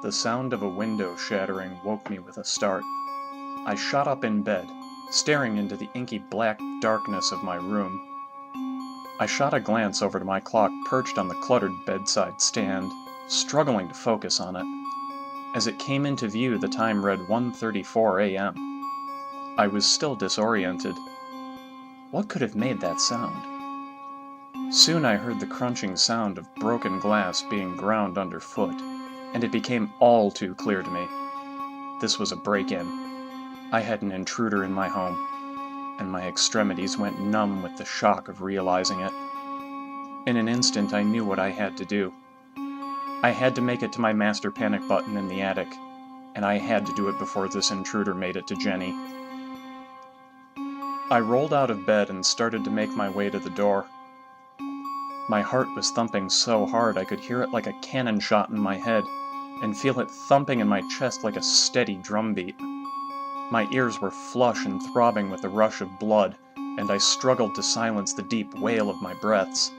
The sound of a window shattering woke me with a start. I shot up in bed, staring into the inky black darkness of my room. I shot a glance over to my clock perched on the cluttered bedside stand, struggling to focus on it. As it came into view, the time read 1:34 a.m. I was still disoriented. What could have made that sound? Soon I heard the crunching sound of broken glass being ground underfoot, and it became all too clear to me. This was a break-in. I had an intruder in my home, and my extremities went numb with the shock of realizing it. In an instant, I knew what I had to do. I had to make it to my master panic button in the attic, and I had to do it before this intruder made it to Jenny. I rolled out of bed and started to make my way to the door. My heart was thumping so hard I could hear it like a cannon shot in my head, and feel it thumping in my chest like a steady drumbeat. My ears were flush and throbbing with the rush of blood, and I struggled to silence the deep wail of my breaths.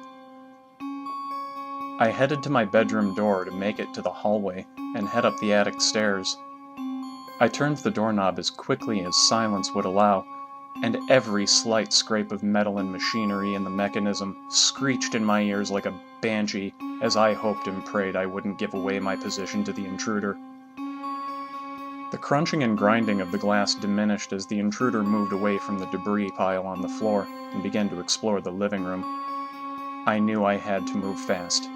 I headed to my bedroom door to make it to the hallway and head up the attic stairs. I turned the doorknob as quickly as silence would allow, and every slight scrape of metal and machinery in the mechanism screeched in my ears like a banshee as I hoped and prayed I wouldn't give away my position to the intruder. The crunching and grinding of the glass diminished as the intruder moved away from the debris pile on the floor and began to explore the living room. I knew I had to move fast.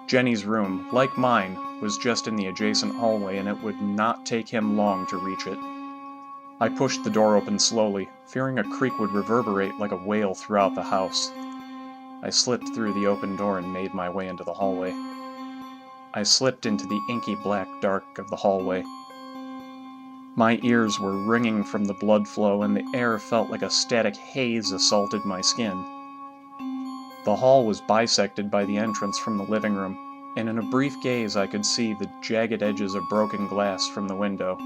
Jenny's room, like mine, was just in the adjacent hallway, and it would not take him long to reach it. I pushed the door open slowly, fearing a creak would reverberate like a wail throughout the house. I slipped through the open door and made my way into the hallway. I slipped into the inky black dark of the hallway. My ears were ringing from the blood flow, and the air felt like a static haze assaulted my skin. The hall was bisected by the entrance from the living room, and in a brief gaze I could see the jagged edges of broken glass from the window.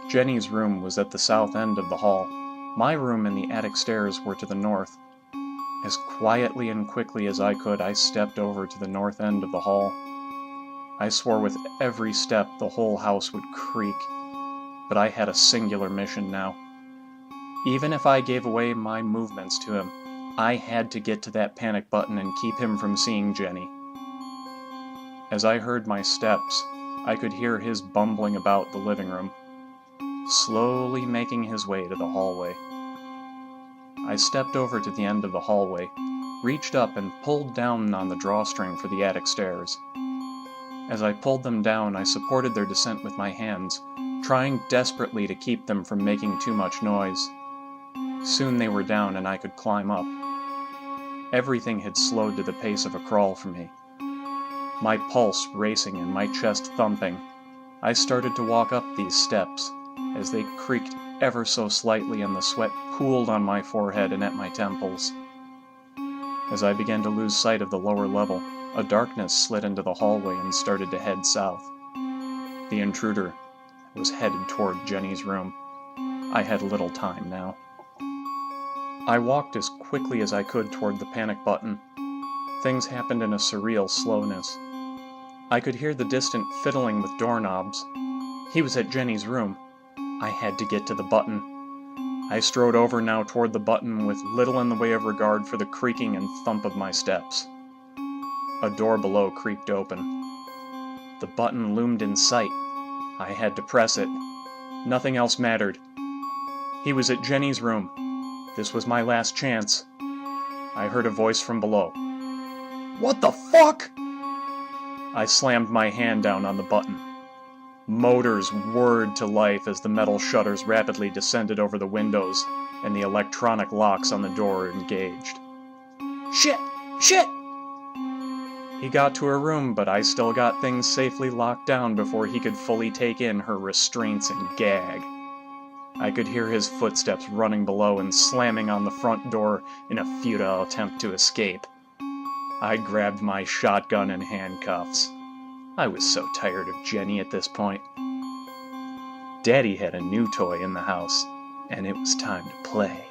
Jenny's room was at the south end of the hall. My room and the attic stairs were to the north. As quietly and quickly as I could, I stepped over to the north end of the hall. I swore with every step the whole house would creak, but I had a singular mission now. Even if I gave away my movements to him, I had to get to that panic button and keep him from seeing Jenny. As I heard my steps, I could hear his bumbling about the living room, slowly making his way to the hallway. I stepped over to the end of the hallway, reached up and pulled down on the drawstring for the attic stairs. As I pulled them down, I supported their descent with my hands, trying desperately to keep them from making too much noise. Soon they were down and I could climb up. Everything had slowed to the pace of a crawl for me. My pulse racing and my chest thumping, I started to walk up these steps. As they creaked ever so slightly and the sweat pooled on my forehead and at my temples. As I began to lose sight of the lower level, a darkness slid into the hallway and started to head south. The intruder was headed toward Jenny's room. I had little time now. I walked as quickly as I could toward the panic button. Things happened in a surreal slowness. I could hear the distant fiddling with doorknobs. He was at Jenny's room. I had to get to the button. I strode over now toward the button with little in the way of regard for the creaking and thump of my steps. A door below creaked open. The button loomed in sight. I had to press it. Nothing else mattered. He was at Jenny's room. This was my last chance. I heard a voice from below. "What the fuck?" I slammed my hand down on the button. Motors whirred to life as the metal shutters rapidly descended over the windows, and the electronic locks on the door engaged. "Shit! Shit!" He got to her room, but I still got things safely locked down before he could fully take in her restraints and gag. I could hear his footsteps running below and slamming on the front door in a futile attempt to escape. I grabbed my shotgun and handcuffs. I was so tired of Jenny at this point. Daddy had a new toy in the house, and it was time to play.